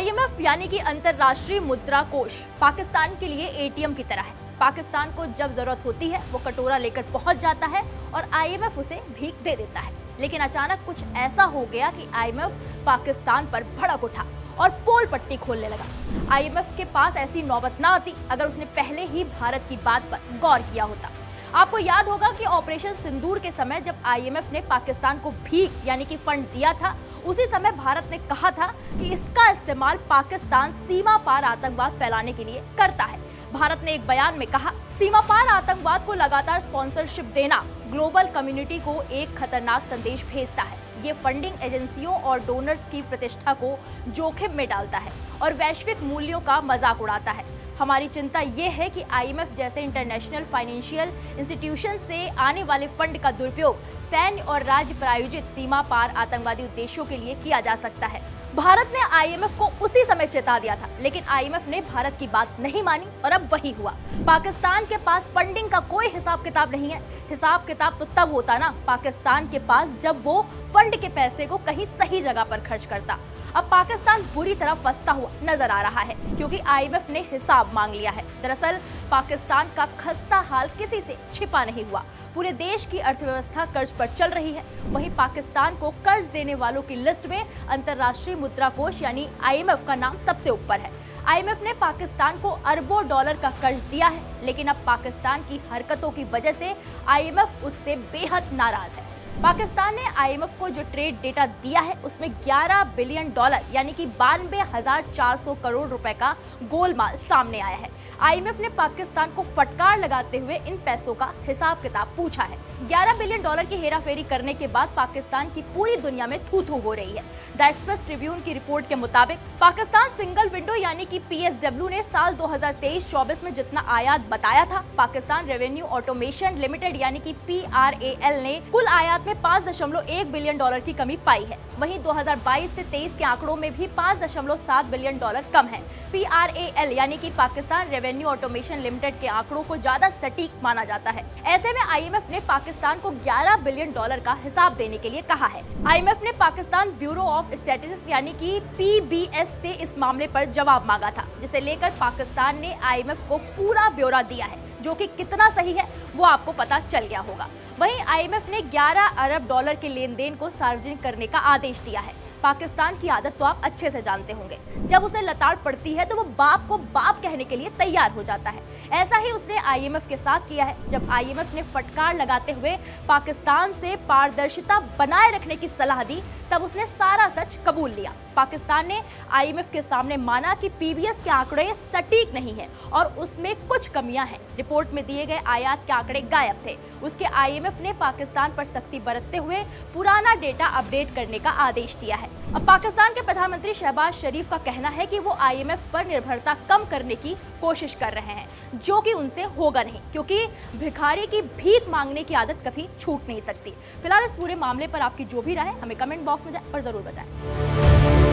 IMF यानी कि अंतर्राष्ट्रीय मुद्रा कोष पाकिस्तान के लिए एटीएम की तरह है। पाकिस्तान को जब जरूरत होती है वो कटोरा लेकर पहुंच जाता है और आईएमएफ उसे भीख दे देता है। लेकिन अचानक कुछ ऐसा हो गया कि आईएमएफ पाकिस्तान पर भड़क उठा और पोल पट्टी खोलने लगा। आईएमएफ के पास ऐसी नौबत ना आती अगर उसने पहले ही भारत की बात पर गौर किया होता। आपको याद होगा कि ऑपरेशन सिंदूर के समय जब आईएमएफ ने पाकिस्तान को भीख यानी कि फंड दिया था, उसी समय भारत ने कहा था कि इसका इस्तेमाल पाकिस्तान सीमा पार आतंकवाद फैलाने के लिए करता है। भारत ने एक बयान में कहा, सीमा पार आतंकवाद को लगातार स्पॉन्सरशिप देना ग्लोबल कम्युनिटी को एक खतरनाक संदेश भेजता है। ये फंडिंग एजेंसियों और डोनर्स की प्रतिष्ठा को जोखिम में डालता है और वैश्विक मूल्यों का मजाक उड़ाता है। हमारी चिंता ये है कि आईएमएफ जैसे इंटरनेशनल फाइनेंशियल इंस्टीट्यूशन से आने वाले फंड का दुरुपयोग सैन्य और राज्य प्रायोजित सीमा पार आतंकवादी उद्देश्यों के लिए किया जा सकता है। भारत ने आईएमएफ को उसी समय चेता दिया था, लेकिन आईएमएफ ने भारत की बात नहीं मानी और अब वही हुआ। पाकिस्तान के पास फंडिंग का कोई हिसाब किताब नहीं है। हिसाब किताब तो तब होता ना पाकिस्तान के पास जब वो फंड के पैसे को कहीं सही जगह पर खर्च करता। अब पाकिस्तान बुरी तरह फंसता हुआ नजर आ रहा है क्योंकि आईएमएफ ने हिसाब मांग लिया है। दरअसल पाकिस्तान का खस्ता हाल किसी से छिपा नहीं हुआ। पूरे देश की अर्थव्यवस्था कर्ज पर चल रही है। वहीं पाकिस्तान को कर्ज देने वालों की लिस्ट में अंतर्राष्ट्रीय मुद्रा कोष यानी आईएमएफ का नाम सबसे ऊपर है। आईएमएफ ने पाकिस्तान को अरबों डॉलर का कर्ज दिया है, लेकिन अब पाकिस्तान की हरकतों की वजह से आईएमएफ उससे बेहद नाराज है। पाकिस्तान ने आईएमएफ को जो ट्रेड डेटा दिया है उसमें 11 बिलियन डॉलर यानी कि 92,400 करोड़ रुपए का गोलमाल सामने आया है। आईएमएफ ने पाकिस्तान को फटकार लगाते हुए इन पैसों का हिसाब किताब पूछा है। 11 बिलियन डॉलर की हेराफेरी करने के बाद पाकिस्तान की पूरी दुनिया में थू-थू हो रही है। द एक्सप्रेस ट्रिब्यून की रिपोर्ट के मुताबिक पाकिस्तान सिंगल विंडो यानी कि पीएसडब्ल्यू ने साल 2023-24 में जितना आयात बताया था, पाकिस्तान रेवेन्यू ऑटोमेशन लिमिटेड यानी कि PRAL ने कुल आयात में 5.1 बिलियन डॉलर की कमी पाई है। वहीं 2022 से 23 के आंकड़ों में भी 5.7 बिलियन डॉलर कम है। PRAL यानी कि पाकिस्तान रेवेन्यू ऑटोमेशन लिमिटेड के आंकड़ों को ज्यादा सटीक माना जाता है। ऐसे में आईएमएफ ने पाकिस्तान को 11 बिलियन डॉलर का हिसाब देने के लिए कहा है। आईएमएफ ने पाकिस्तान ब्यूरो ऑफ स्टैटिस्टिक्स यानी कि PBS से इस मामले पर जवाब मांगा था, जिसे लेकर पाकिस्तान ने आईएमएफ को पूरा ब्यौरा दिया है, जो कि कितना सही है वो आपको पता चल गया होगा। वहीं आईएमएफ ने 11 अरब डॉलर के लेन देन को सार्वजनिक करने का आदेश दिया है। पाकिस्तान की आदत तो आप अच्छे से जानते होंगे, जब उसे लताड़ पड़ती है तो वो बाप को बाप कहने के लिए तैयार हो जाता है। ऐसा ही उसने आईएमएफ के साथ किया है। जब आईएमएफ ने फटकार लगाते हुए पाकिस्तान से पारदर्शिता बनाए रखने की सलाह दी, तब उसने सारा सच कबूल लिया। पाकिस्तान ने आईएमएफ के सामने माना कि पीबीएस के आंकड़े सटीक नहीं है और उसमें कुछ कमियां हैं। रिपोर्ट में दिए गए आयात के आंकड़े गायब थे। उसके आईएमएफ ने पाकिस्तान पर सख्ती बरतते हुए पुराना डेटा अपडेट करने का आदेश दिया है। अब पाकिस्तान के प्रधानमंत्री शहबाज शरीफ का कहना है कि वो आईएमएफ पर निर्भरता कम करने की कोशिश कर रहे हैं, जो कि उनसे होगा नहीं, क्योंकि भिखारी की भीख मांगने की आदत कभी छूट नहीं सकती। फिलहाल इस पूरे मामले पर आपकी जो भी राय है हमें कमेंट बॉक्स में जाकर जरूर बताएं।